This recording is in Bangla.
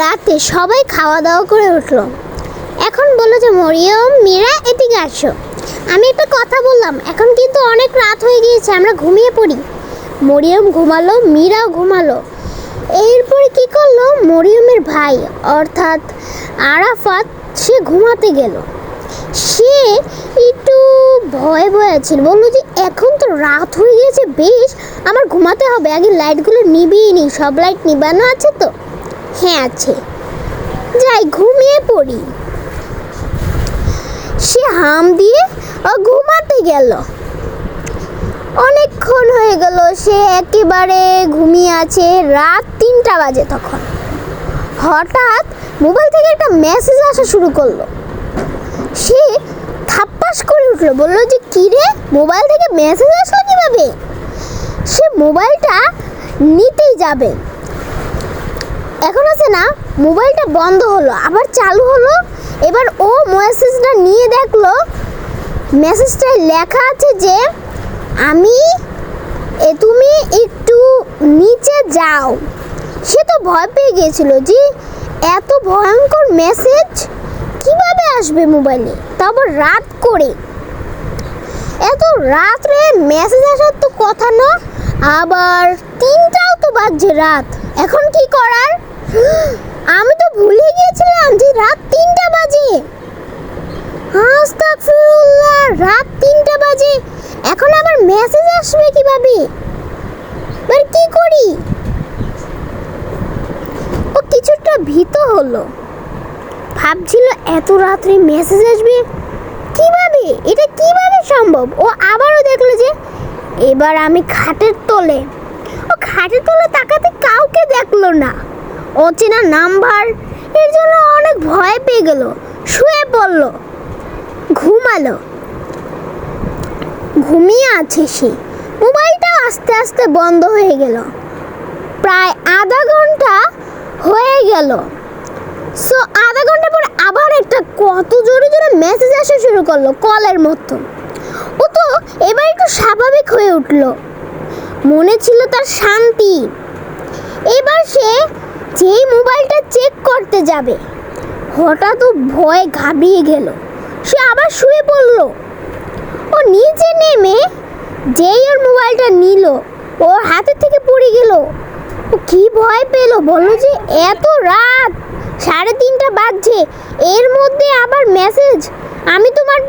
রাতে সবাই খাওয়া দাওয়া করে উঠলো। এখন বললো যে মরিয়ম, মীরা এদিকে আসো। আমি একটা কথা বললাম, এখন কিন্তু অনেক রাত হয়ে গিয়েছে, আমরা ঘুমিয়ে পড়ি। মরিয়ম ঘুমালো, মীরাও ঘুমালো। এরপরে কি করলো, মরিয়মের ভাই অর্থাৎ আরাফাত সে ঘুমাতে গেল। সে একটু ভয় ভয় ছিল, বললো যে এখন তো রাত হয়ে গিয়েছে বেশ, আমার ঘুমাতে হবে, আগে লাইটগুলো নিভিয়ে নিই। সব লাইট নিবানো আছে তো? হ্যাঁ আছে, যাই ঘুমিয়ে পড়ি। সে হাম দিয়ে ঘুমাতে গেল। অনেকক্ষণ হয়ে গেল, সে একেবারে ঘুমিয়ে আছে। রাত 3টা বাজে। তখন হঠাৎ মোবাইল থেকে একটা মেসেজ আসা শুরু করলো। সে থাপ্পাস করে উঠলো, বললো যে কি রে, মোবাইল থেকে মেসেজ আসলো কিভাবে? সে মোবাইলটা নিতেই যাবে, এখন আছে না, মোবাইলটা বন্ধ হলো, আবার চালু হলো। এবার ও মেসেজটা নিয়ে দেখলো, মেসেজটায় লেখা আছে যে তুমি একটু নিচে যাও। সে তো ভয় পেয়ে গিয়েছিল যে এত ভয়ঙ্কর মেসেজ কিভাবে আসবে মোবাইলে, তারপর রাত করে। এত রাত্রে মেসেজ আসার তো কথা না, আবার 3টাও তো বাজছে রাত। এখন কি করার? আমি তো ভুলে গিয়েছিলাম যে রাত 3টা বাজে। আস্তাগফিরুল্লাহ, রাত 3টা বাজে, এখন আবার মেসেজ আসবে কিভাবে? এবার কি করি? ও কিছুটা ভীত হলো, ভাবছিল এত রাত্রে মেসেজ আসবে কিভাবে, এটা কিভাবে সম্ভব? ও আবারও দেখলো যে এবার আমি খাটের তলে। ও খাটের তলে তাকাতে কাউকে দেখলো না, অচেনা নাম্বার, এর জন্য অনেক ভয় পেয়ে গেল। শুয়ে পড়লো, ঘুমালো। ঘুমিয়ে আছে সে, মোবাইলটাও আস্তে আস্তে বন্ধ হয়ে গেল। প্রায় আধা ঘন্টা হয়ে গেল। সো আধা ঘন্টা পরে আবার একটা কত জোরে জোরে মেসেজ আসা শুরু করলো, কলের মতো। ও তো এবার একটু স্বাভাবিক হয়ে উঠলো, মনে ছিল তার শান্তি। এবার সে যেই মোবাইলটা চেক করতে যাবে, হঠাৎ ও ভয়ে ঘাবড়িয়ে গেল। সে আবার শুয়ে পড়লো। ও নিচে নেমে যেই ওর মোবাইলটা নিল, ওর হাতের থেকে পড়ে গেল। ও কি ভয় পেল, বললো যে এত রাত, 3:30 বাজছে, এর মধ্যে আবার মেসেজ, আমি তোমার